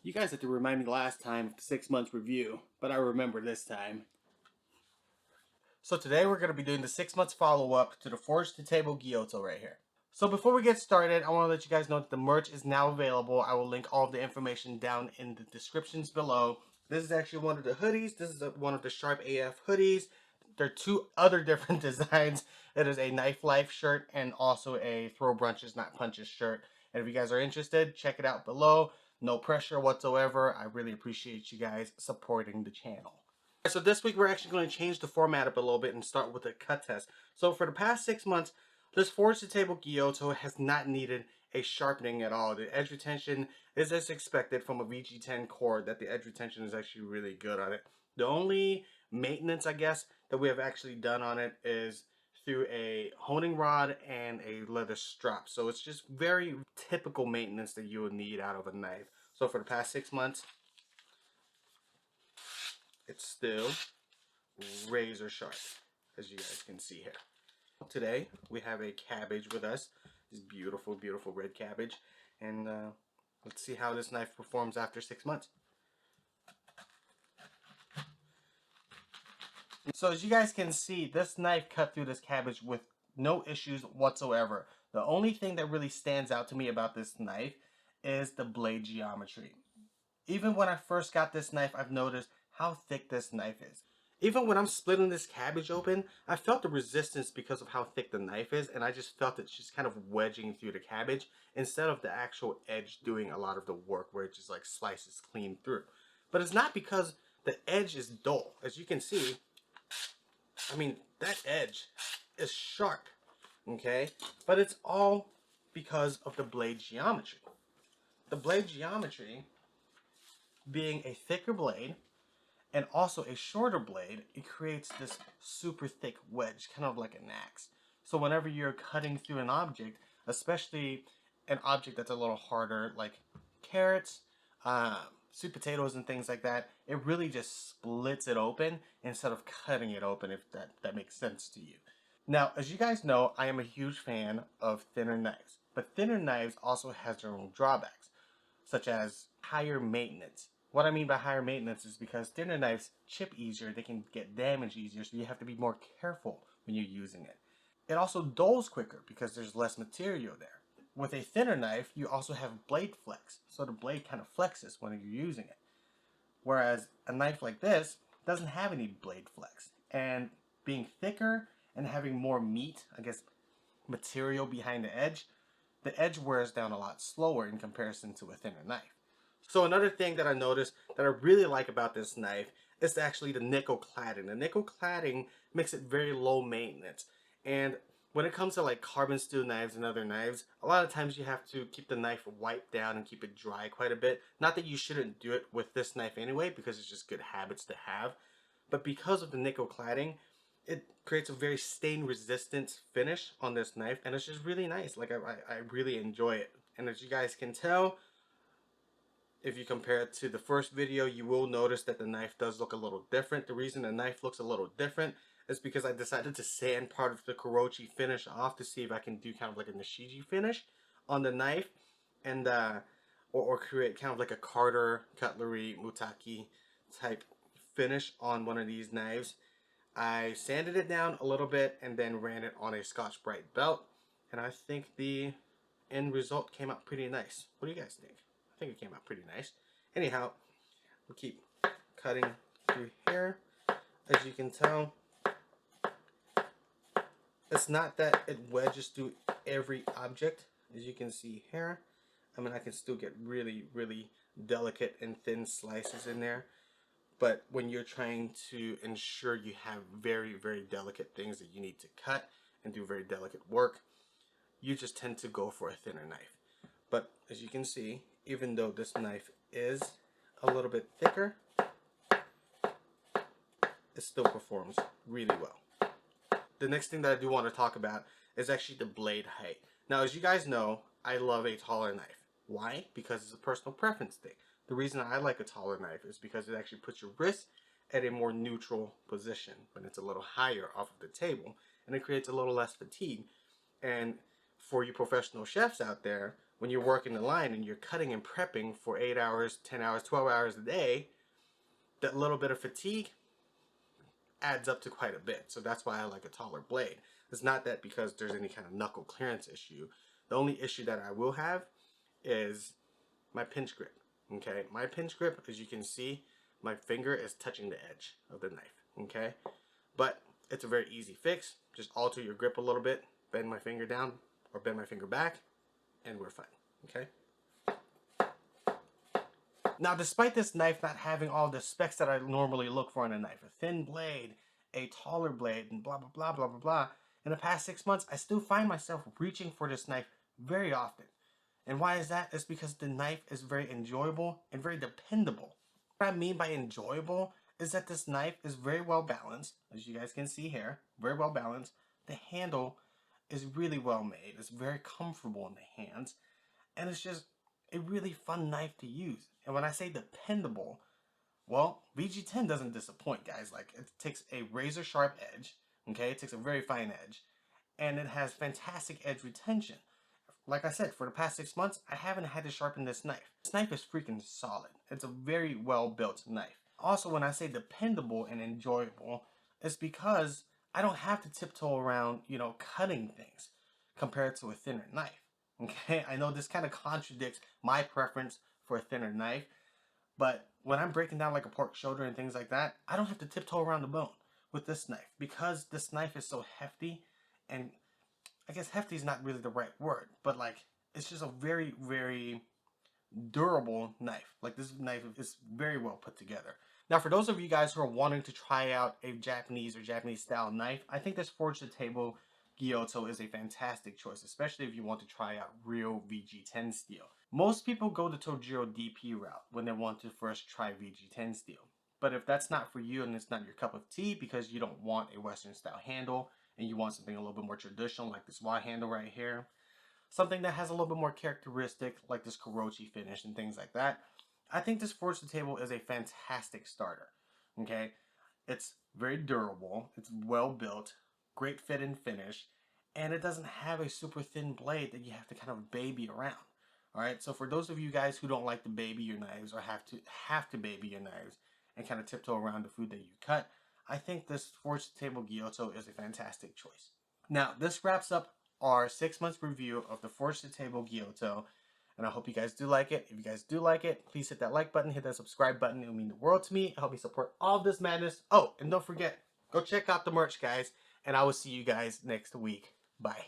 You guys have to remind me last time of the 6 months review, but I remember this time. So today we're going to be doing the 6 months follow-up to the Forge to Table Gyuto right here. So before we get started, I want to let you guys know that the merch is now available. I will link all of the information down in the descriptions below. This is actually one of the hoodies. This is one of the Sharp AF hoodies. There are two other different designs. It is a Knife Life shirt and also a Throw Brunches Not Punches shirt. And if you guys are interested, check it out below. No pressure whatsoever. I really appreciate you guys supporting the channel. So this week we're actually going to change the format up a little bit and start with a cut test. So for the past 6 months, this Forge to Table Gyuto has not needed a sharpening at all. The edge retention is as expected from a VG10 core, that the edge retention is actually really good on it. The only maintenance, I guess, that we have actually done on it is through a honing rod and a leather strap. So it's just very typical maintenance that you would need out of a knife. So for the past 6 months, it's still razor sharp, as you guys can see here. Today we have a cabbage with us, this beautiful red cabbage, and let's see how this knife performs after 6 months. So as you guys can see, this knife cut through this cabbage with no issues whatsoever. The only thing that really stands out to me about this knife is the blade geometry. Even when I first got this knife, I've noticed how thick this knife is. Even when I'm splitting this cabbage open, I felt the resistance because of how thick the knife is, and I just felt it just kind of wedging through the cabbage instead of the actual edge doing a lot of the work where it just like slices clean through. But it's not because the edge is dull. As you can see, I mean, that edge is sharp, okay? But it's all because of the blade geometry. The blade geometry being a thicker blade and also a shorter blade, it creates this super thick wedge, kind of like an axe. So whenever you're cutting through an object, especially an object that's a little harder, like carrots, sweet potatoes and things like that, it really just splits it open instead of cutting it open, if that makes sense to you. Now, as you guys know, I am a huge fan of thinner knives, but thinner knives also has their own drawbacks, such as higher maintenance. What I mean by higher maintenance is because thinner knives chip easier, they can get damaged easier, so you have to be more careful when you're using it. It also dulls quicker because there's less material there. With a thinner knife, you also have blade flex, so the blade kind of flexes when you're using it. Whereas a knife like this doesn't have any blade flex. And being thicker and having more meat, I guess, material behind the edge wears down a lot slower in comparison to a thinner knife. So another thing that I noticed that I really like about this knife is actually the nickel cladding. The nickel cladding makes it very low maintenance. And when it comes to like carbon steel knives and other knives, a lot of times you have to keep the knife wiped down and keep it dry quite a bit. Not that you shouldn't do it with this knife anyway, because it's just good habits to have. But because of the nickel cladding, it creates a very stain resistant finish on this knife, and it's just really nice. Like I really enjoy it. And as you guys can tell, if you compare it to the first video, you will notice that the knife does look a little different. The reason the knife looks a little different is because I decided to sand part of the Kurochi finish off to see if I can do kind of like a Nishiji finish on the knife, and or create kind of like a Carter cutlery Mutaki type finish on one of these knives. I sanded it down a little bit and then ran it on a Scotch-Brite belt, and I think the end result came out pretty nice. What do you guys think? I think it came out pretty nice. Anyhow, we'll keep cutting through here. As you can tell, it's not that it wedges through every object. As you can see here, I mean, I can still get really delicate and thin slices in there. But when you're trying to ensure you have very delicate things that you need to cut and do very delicate work, you just tend to go for a thinner knife. But as you can see, even though this knife is a little bit thicker, it still performs really well. The next thing that I do want to talk about is actually the blade height. Now, as you guys know, I love a taller knife. Why? Because it's a personal preference thing. The reason I like a taller knife is because it actually puts your wrist at a more neutral position when it's a little higher off of the table, and it creates a little less fatigue. And for you professional chefs out there, when you're working the line and you're cutting and prepping for 8 hours, 10 hours, 12 hours a day, that little bit of fatigue adds up to quite a bit. So that's why I like a taller blade. It's not that because there's any kind of knuckle clearance issue. The only issue that I will have is my pinch grip. Okay, my pinch grip, as you can see, my finger is touching the edge of the knife. Okay, but it's a very easy fix. Just alter your grip a little bit, bend my finger down or bend my finger back, and we're fine. Okay. Now, despite this knife not having all the specs that I normally look for in a knife, a thin blade, a taller blade, and blah, blah, blah, blah, blah, blah, in the past 6 months, I still find myself reaching for this knife very often. And why is that? It's because the knife is very enjoyable and very dependable. What I mean by enjoyable is that this knife is very well balanced, as you guys can see here, very well balanced. The handle is really well made. It's very comfortable in the hands, and it's just a really fun knife to use. And when I say dependable, well, VG10 doesn't disappoint, guys. Like, it takes a razor sharp edge, okay? It takes a very fine edge, and it has fantastic edge retention. Like I said, for the past 6 months, I haven't had to sharpen this knife. This knife is freaking solid. It's a very well-built knife. Also, when I say dependable and enjoyable, it's because I don't have to tiptoe around, cutting things compared to a thinner knife. Okay, I know this kind of contradicts my preference for a thinner knife, but when I'm breaking down like a pork shoulder and things like that, I don't have to tiptoe around the bone with this knife because this knife is so hefty, and I guess hefty is not really the right word, but like it's just a very, very durable knife. Like, this knife is very well put together. Now, for those of you guys who are wanting to try out a Japanese or Japanese style knife, I think this Forge to Table Gyuto is a fantastic choice, especially if you want to try out real VG10 steel. Most people go the Tojiro DP route when they want to first try VG10 steel. But if that's not for you and it's not your cup of tea because you don't want a Western style handle and you want something a little bit more traditional like this Y handle right here, something that has a little bit more characteristic like this Kurochi finish and things like that, I think this Forge to Table is a fantastic starter. Okay, it's very durable, it's well built, great fit and finish, and it doesn't have a super thin blade that you have to kind of baby around. All right, so for those of you guys who don't like to baby your knives or have to baby your knives and kind of tiptoe around the food that you cut, I think this Forge to Table Gyuto is a fantastic choice. Now, this wraps up our 6 months review of the Forge to Table Gyuto, and I hope you guys do like it. If you guys do like it, please hit that like button, hit that subscribe button. It will mean the world to me. Help me support all of this madness. Oh, and don't forget, go check out the merch, guys, and I will see you guys next week. Bye.